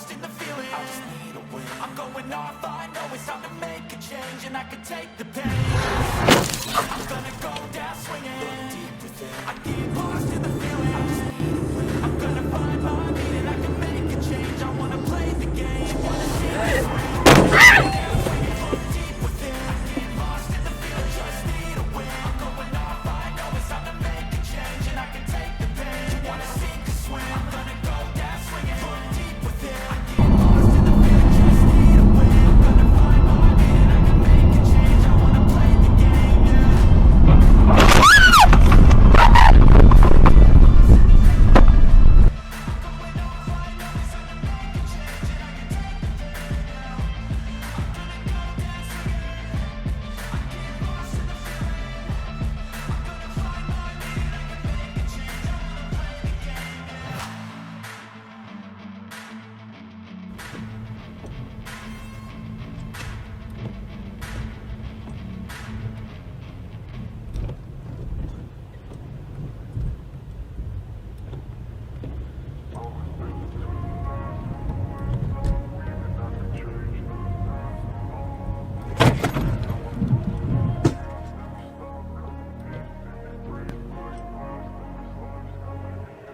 lost in the feeling. I just need a win. I'm going off, I know it's time to make a change, and I can take the pain. I'm gonna go down swinging. Deep within, I get lost in the feeling. I just need a win. I'm gonna find my meaning, I can make a change. I wanna play the game, wanna see it swing. Deep within, I get lost in the feeling. Just need a win. I'm going off, I know it's time to make a change, and I can take the pain. Wanna sink or swim. I'm gonna go down swinging. Deep within, I get lost in the feeling. Just need a win. I'm gonna find my meaning, I can make a change. I wanna play the game, yeah.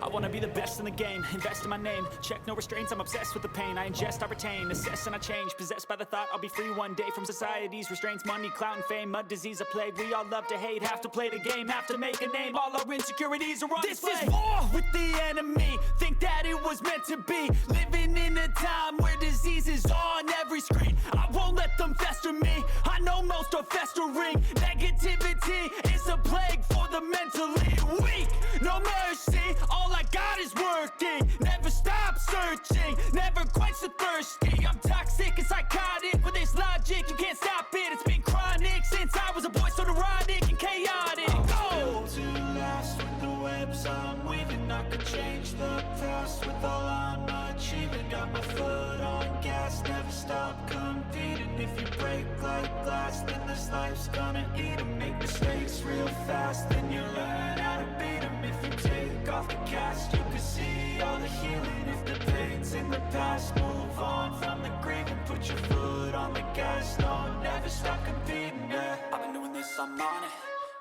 I wanna be the best in the game, invest in my name. Check no restraints, I'm obsessed with the pain. I ingest, I retain, assess and I change. Possessed by the thought I'll be free one day from society's restraints. Money, clout and fame, mud, disease, a plague. We all love to hate, have to play the game, have to make a name. All our insecurities are on display. This is war with the enemy, think that it was meant to be. Living in a time where disease is on every screen. I won't let them fester me, I know most are festering. Negativity is a plague for the mentally weak. No mercy, all I got is working. Never stop searching, never quench the thirsty. I'm toxic and psychotic, with this logic, you can't stop it. It's been chronic since I was a boy, so neurotic and chaotic. Built to last with the webs I'm weaving. I could change the past with all I'm achieving. Got my foot on gas, never stop competing. If you break like glass, then this life's gonna eat 'em. Make mistakes real fast, then you learn how to beat 'em. If you take off the cast, you can see all the healing. If the pain's in the past, move on from the grave and put your foot on the gas. No, never stop competing, yeah. I've been doing this, I'm on it.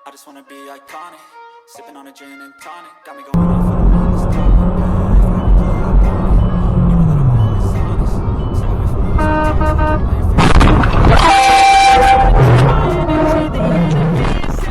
I just wanna be iconic. Sipping on a gin and tonic, got me going off on the mindless topic. If I ever play up on it, you know that I'm always honest. Stay away from those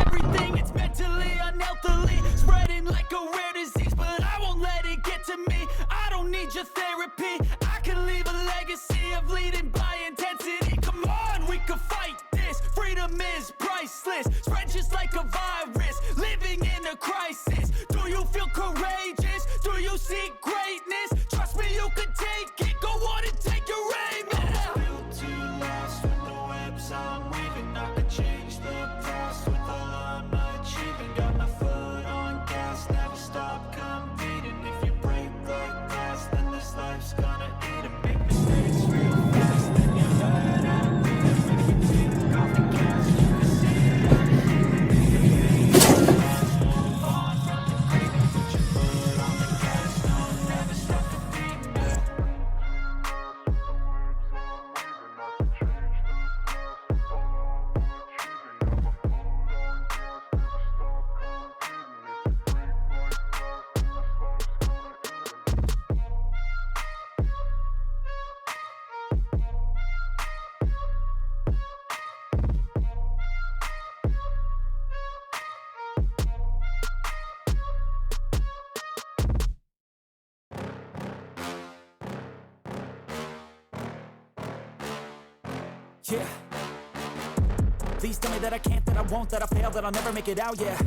everything, it's mentally, unhealthily, spreading like a rare disease. But I won't let it get to me, I don't need your therapy. I can leave a legacy of leading by intensity. Come on, we can fight this, freedom is priceless. Spread just like a virus, living in a crisis. Do you feel courageous? Do you seek greatness? Trust me, you can take it, go on and take your aim, yeah. Built to last with the webs I'm weaving. I could change the past with all I'm achieving. Got my foot on gas, never stop competing. If you break like glass, then this life's gonna eat 'em. Make mistakes real fast, then you learn how to beat 'em. If you take off the gas, you can see it all the healing. Move on from the grave and put your foot on the gas. No, never stop competing. Yeah. Please tell me that I can't, that I won't, that I fail, that I'll never make it out, yeah.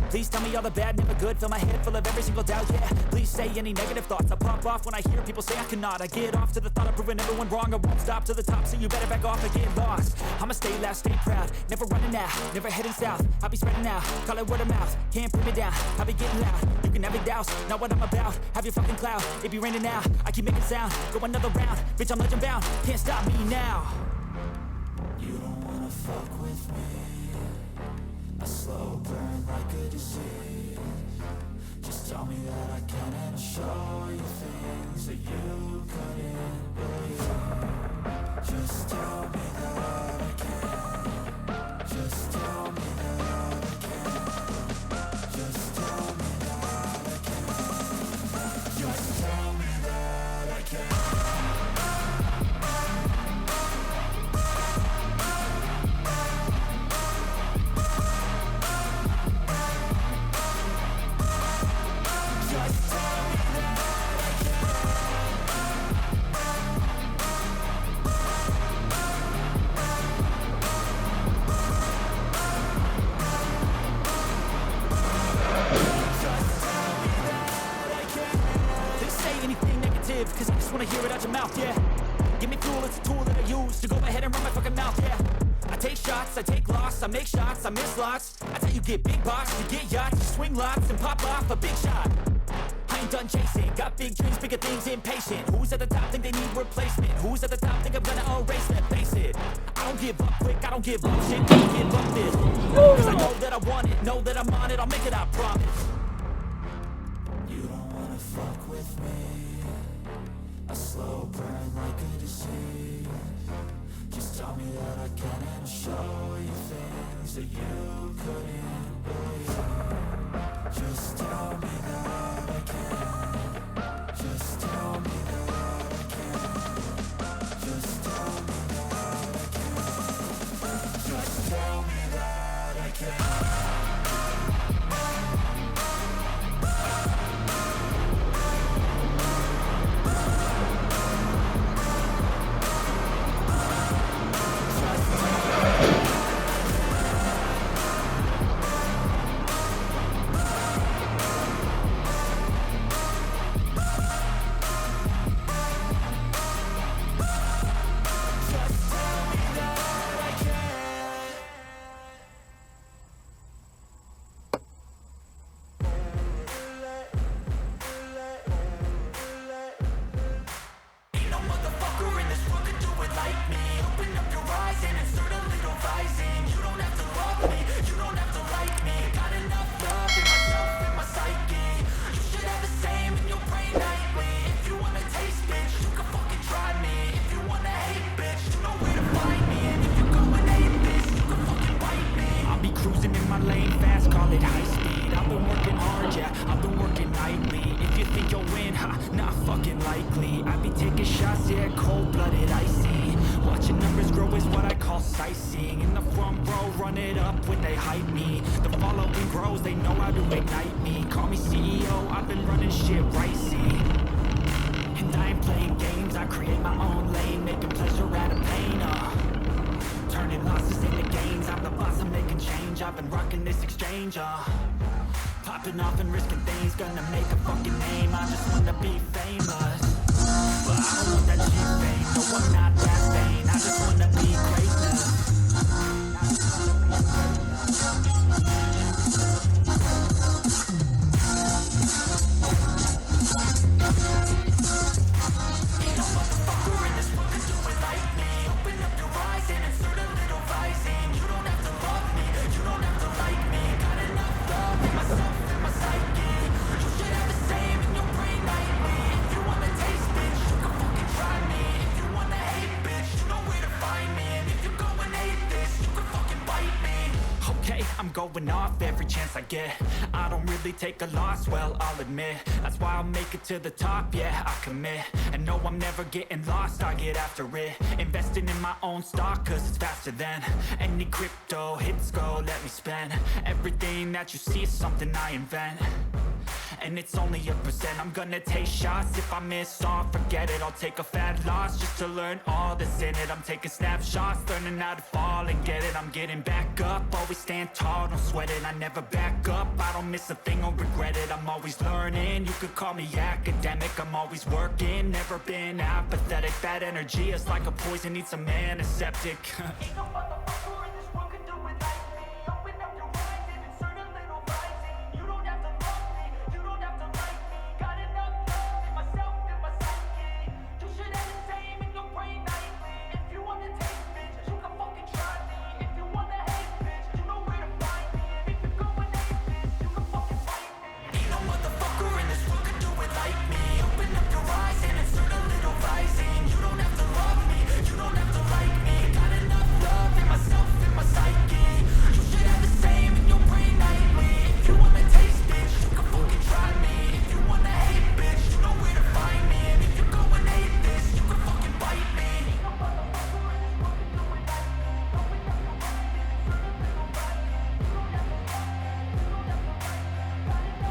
Please tell me all the bad, never good, fill my head full of every single doubt, yeah. Please say any negative thoughts, I pop off when I hear people say I cannot. I get off to the thought of proving everyone wrong, I won't stop to the top, so you better back off and get lost. I'ma stay loud, stay proud, never running out, never heading south. I'll be spreading out, call it word of mouth, can't put me down, I'll be getting loud. You can have it douse, not what I'm about, have your fucking cloud, it be raining now. I keep making sound, go another round, bitch I'm legend bound, can't stop me now. You don't wanna fuck with me, a slow burn like a disease. Just tell me that I can and I'll show you things that you couldn't live, cause I just wanna hear it out your mouth, yeah. Give me fuel, it's a tool that I use to go ahead and run my fucking mouth, yeah. I take shots, I take loss, I make shots, I miss lots. That's how you get big box, you get yachts, you swing lots and pop off a big shot. I ain't done chasing, got big dreams, bigger things, impatient. Who's at the top think they need replacement? Who's at the top think I'm gonna erase that? Face it, I don't give up quick, I don't give up shit, I don't give up this. Cause I know that I want it, know that I'm on it, I'll make it, I promise. You don't wanna fuck with me, a slow burn like a disease. Just tell me that I can and I'll show you things that you couldn't believe. Just tell me that I can. Just tell me that I can. Just tell me that I can. Just tell me that I can. I've been rocking this exchange, popping off and risking things, gonna make a fucking name. I just wanna be famous, but I don't want that cheap fame. No, I'm not that vain. I just wanna be greatness. Ain't no motherfucker in this world can do it like me. Open up your eyes and insert a little rising. You don't have to love me, you don't have to like me. Got enough love in myself and my psyche. You should have the same in your brain nightly. If you wanna taste, bitch, you can fucking try me. If you wanna hate, bitch, you know where to find me. And if you go and hate this, you can fucking bite me. Okay, I'm going off every chance I get. I don't really take a loss, well, I'll admit. That's why I'll make it to the top, yeah, I commit. And no, I'm never getting lost, I get after it. Investing in my own stock, cause it's faster than any crypto hits go, let me spend. Everything that you see is something I invent, and it's only a percent. I'm gonna take shots, if I miss all, forget it. I'll take a fat loss just to learn all that's in it. I'm taking snapshots, learning how to fall and get it. I'm getting back up, always stand tall, don't sweat it. I never back up, I don't miss a thing or regret it. I'm always learning, you could call me academic. I'm always working, never been apathetic. Bad energy is like a poison, needs some antiseptic. Ain't no motherfucker in this world can do it like me. Open up your eyes and insert a little rising. You don't have to love me, you don't have to like me. Got enough love in myself and my psyche. You should have the same in your brain nightly. If you wanna taste, bitch, you can fucking try me. If you wanna hate, bitch, you know where to find me. And if you go and hate this, you can fucking fight me. Ain't no motherfucker in this world can do it like me. Open up your eyes and insert a little rising. You don't have to love me, you don't have to like me. Got enough love in myself and my psyche. You should have the same in your brain nightly. If you wanna taste, bitch, you can fucking try me. If you wanna hate, bitch, you know where to find me. And if you go and hate this, you can fucking bite me. Ain't no motherfucker in this world can do it like me. Open up your eyes and insert a little rising. You don't have to love me, you don't have to like me. Got enough love in myself.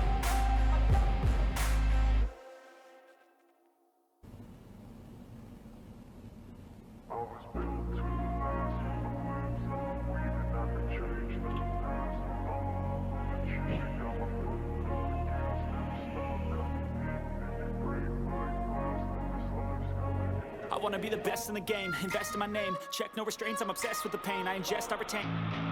I was built to last, the whims of weed and I could change the past. You should know I'm putting on gas, never stop coming in and it break my glass. wanna be the best in the game. Invest in my name, check no restraints, I'm obsessed with the pain. I ingest, I retain.